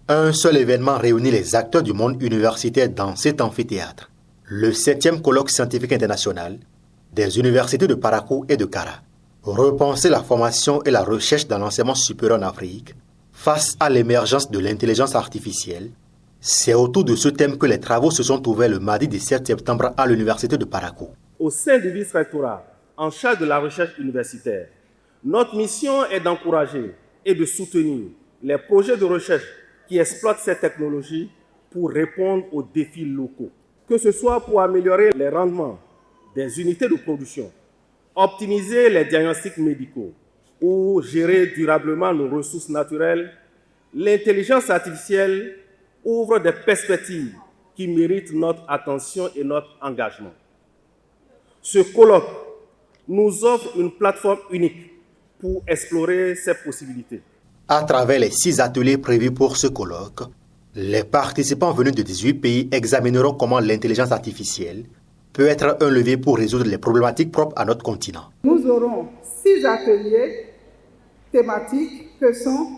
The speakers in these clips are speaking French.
Un seul événement réunit les acteurs du monde universitaire dans cet amphithéâtre. Le 7e colloque scientifique international des universités de Parakou et de Kara. Repenser la formation et la recherche dans l'enseignement supérieur en Afrique face à l'émergence de l'intelligence artificielle. C'est autour de ce thème que les travaux se sont ouverts le mardi 17 septembre à l'université de Parakou. Au sein du vice-rectorat en charge de la recherche universitaire, notre mission est d'encourager et de soutenir les projets de recherche qui exploitent ces technologies pour répondre aux défis locaux, que ce soit pour améliorer les rendements des unités de production, optimiser les diagnostics médicaux ou gérer durablement nos ressources naturelles. L'intelligence artificielle ouvre des perspectives qui méritent notre attention et notre engagement. Ce colloque nous offre une plateforme unique pour explorer ces possibilités. À travers les 6 ateliers prévus pour ce colloque, les participants venus de 18 pays examineront comment l'intelligence artificielle peut être un levier pour résoudre les problématiques propres à notre continent. Nous aurons 6 ateliers thématiques que sont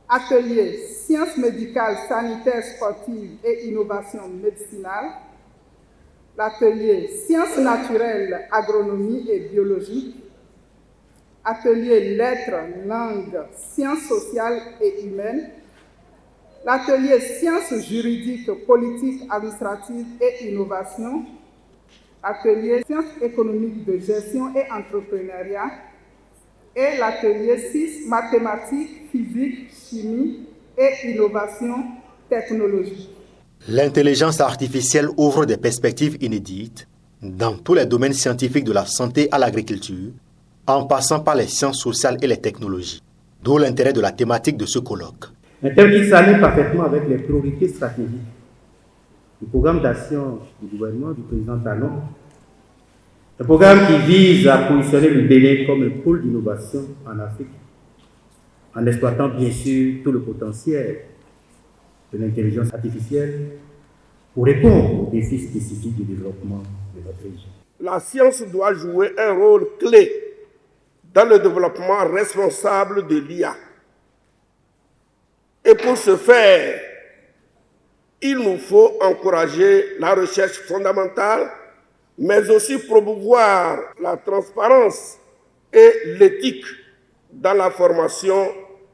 ateliers sciences médicales, sanitaires, sportives et innovation médicinale, l'atelier sciences naturelles, agronomie et biologie, atelier lettres, langues, sciences sociales et humaines, l'atelier sciences juridiques, politiques, administratives et innovation, l'atelier sciences économiques de gestion et entrepreneuriat et l'atelier 6 mathématiques, physique, chimie et innovation technologique. L'intelligence artificielle ouvre des perspectives inédites dans tous les domaines scientifiques de la santé à l'agriculture, en passant par les sciences sociales et les technologies. D'où l'intérêt de la thématique de ce colloque. Un thème qui s'aligne parfaitement avec les priorités stratégiques du programme d'action du gouvernement du président Talon. Un programme qui vise à positionner le Bénin comme un pôle d'innovation en Afrique, en exploitant bien sûr tout le potentiel de l'intelligence artificielle pour répondre aux défis spécifiques du développement de notre région. La science doit jouer un rôle clé dans le développement responsable de l'IA. Et pour ce faire, il nous faut encourager la recherche fondamentale, mais aussi promouvoir la transparence et l'éthique dans la formation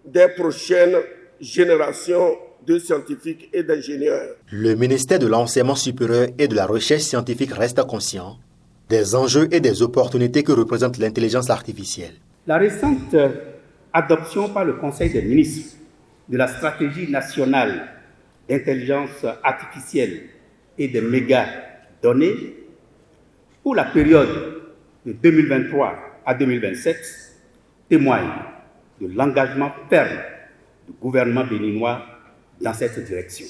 des prochaines générations de scientifiques et d'ingénieurs. Le ministère de l'Enseignement supérieur et de la Recherche scientifique reste conscient des enjeux et des opportunités que représente l'intelligence artificielle. La récente adoption par le Conseil des ministres de la stratégie nationale d'intelligence artificielle et des mégadonnées pour la période de 2023 à 2027 témoigne de l'engagement ferme du gouvernement béninois dans cette direction.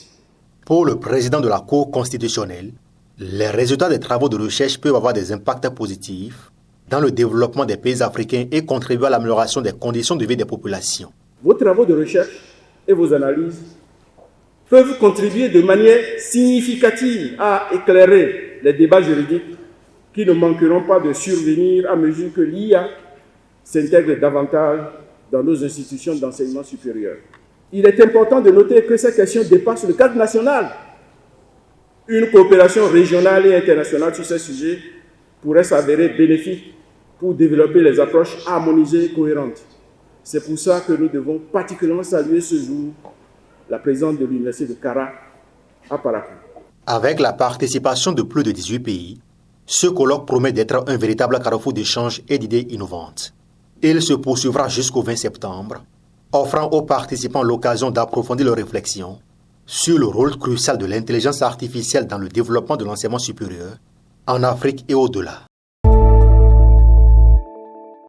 Pour le président de la Cour constitutionnelle, les résultats des travaux de recherche peuvent avoir des impacts positifs dans le développement des pays africains et contribuer à l'amélioration des conditions de vie des populations. Vos travaux de recherche et vos analyses peuvent contribuer de manière significative à éclairer les débats juridiques qui ne manqueront pas de survenir à mesure que l'IA s'intègre davantage dans nos institutions d'enseignement supérieur. Il est important de noter que ces questions dépassent le cadre national. Une coopération régionale et internationale sur ces sujets pourrait s'avérer bénéfique pour développer les approches harmonisées et cohérentes. C'est pour ça que nous devons particulièrement saluer ce jour la présence de l'Université de Kara à Parakou. Avec la participation de plus de 18 pays, ce colloque promet d'être un véritable carrefour d'échanges et d'idées innovantes. Il se poursuivra jusqu'au 20 septembre, offrant aux participants l'occasion d'approfondir leurs réflexions sur le rôle crucial de l'intelligence artificielle dans le développement de l'enseignement supérieur en Afrique et au-delà.